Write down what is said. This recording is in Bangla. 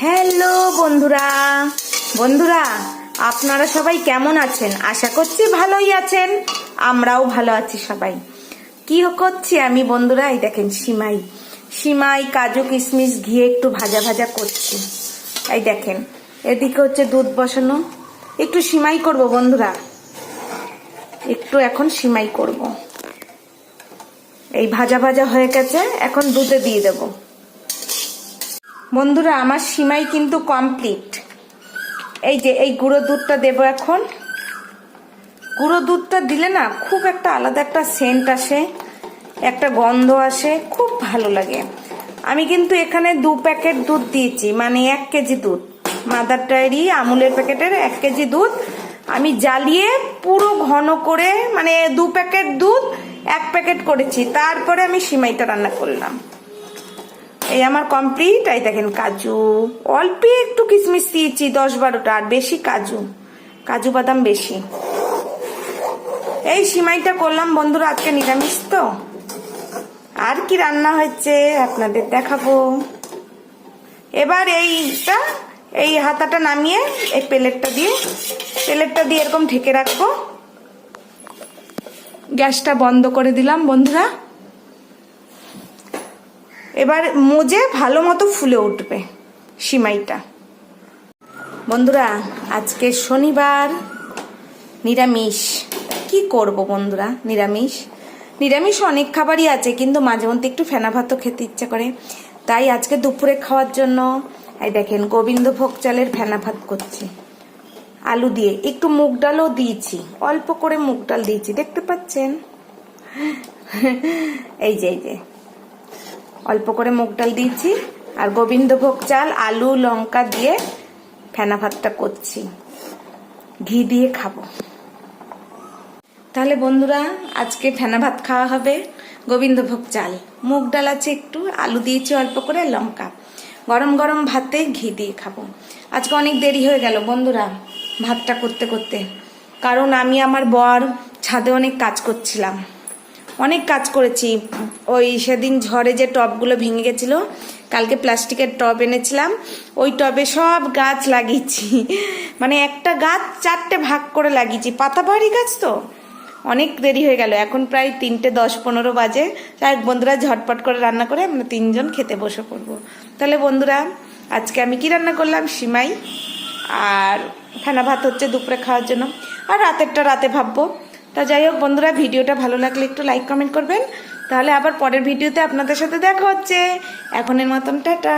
হ্যালো বন্ধুরা বন্ধুরা আপনারা সবাই কেমন আছেন? আশা করছি ভালোই আছেন। আমরাও ভালো আছি সবাই। কি করছি আমি বন্ধুরা? এই দেখেন সিমাই কাজু কিশমিশ ঘিয়ে একটু ভাজা ভাজা করছি। এই দেখেন এদিকে হচ্ছে দুধ বসানো, একটু সিমাই করব বন্ধুরা, একটু এখন সিমাই করব। এই ভাজা ভাজা হয়ে গেছে, এখন দুধে দিয়ে দেব। বন্ধুরা আমার সিমাই কিন্তু কমপ্লিট। এই যে এই গুঁড়ো দুধটা দেব এখন। গুঁড়ো দুধটা দিলে না খুব একটা আলাদা একটা সেন্ট আসে, একটা গন্ধ আসে, খুব ভালো লাগে। আমি কিন্তু এখানে 2 প্যাকেট দুধ দিয়েছি, মানে 1 কেজি দুধ। মাদার ডেয়ারি আমুলের প্যাকেটের 1 কেজি দুধ আমি জ্বালিয়ে পুরো ঘন করে, মানে 2 প্যাকেট দুধ 1 প্যাকেট করেছি, তারপরে আমি সিমাইটা রান্না করলাম। এই আমার কমপ্লিট। এই দেখেন কাজু, অল্প একটু কিশমিশ দিয়েছি 10-12টা, আর বেশি কাজু বাদাম বেশি। এই সিমাইটা করলাম বন্ধুরা, আজকে নিরামিষ তো। আর কি রান্না হয়েছে আপনাদের দেখাবো। এবার এই হাতাটা নামিয়ে এই প্লেটটা দিয়ে এরকম ঢেকে রাখবো। গ্যাসটা বন্ধ করে দিলাম বন্ধুরা। এবার মজে ভালো মতো ফুলে উঠবে সিমাইটা। বন্ধুরা আজকে শনিবার, নিরামিষ। কি করব বন্ধুরা? নিরামিষ অনেক খাবারই আছে, কিন্তু মাঝে মধ্যে একটু ফেনা ভাতও খেতে ইচ্ছা করে। তাই আজকে দুপুরে খাওয়ার জন্য এই দেখেন গোবিন্দভোগ চালের ফেনা ভাত করছি আলু দিয়ে। একটু মুগ ডালও দিয়েছি, অল্প করে মুগ ডাল দিয়েছি, দেখতে পাচ্ছেন? এই যে অল্প করে মুগ ডাল দিয়েছি, আর গোবিন্দভোগ চাল আলু লঙ্কা দিয়ে ফেনা ভাতটা করছি, ঘি দিয়ে খাবো। তাহলে বন্ধুরা আজকে ফেনা ভাত খাওয়া হবে, গোবিন্দভোগ চাল, মুগ ডাল আছে একটু, আলু দিয়েছি অল্প করে, লঙ্কা। গরম গরম ভাতে ঘি দিয়ে খাবো। আজকে অনেক দেরি হয়ে গেল বন্ধুরা ভাতটা করতে করতে, কারণ আমি আমার বর ছাদে অনেক কাজ করছিলাম, অনেক কাজ করেছি। ওই সেদিন ঝড়ে যে টবগুলো ভেঙে গেছিল, কালকে প্লাস্টিকের টব এনেছিলাম, ওই টবে সব গাছ লাগিয়েছি, মানে একটা গাছ 4টে ভাগ করে লাগিয়েছি, পাতাবাহারি গাছ তো। অনেক দেরি হয়ে গেল, এখন প্রায় 3:10-15 বাজে। তাই বন্ধুরা ঝটপট করে রান্না করে আমরা 3 জন খেতে বসে পড়বো। তাহলে বন্ধুরা আজকে আমি কি রান্না করলাম? সিমাই আর ফেনা ভাত হচ্ছে দুপুরে খাওয়ার জন্য, আর রাতেরটা রাতে ভাববো। তা যাই হোক বন্ধুরা, ভিডিওটা ভালো লাগলে একটু লাইক কমেন্ট করবেন। তাহলে আবার পরের ভিডিওতে আপনাদের সাথে দেখা হচ্ছে। এখনের মতন টাটা।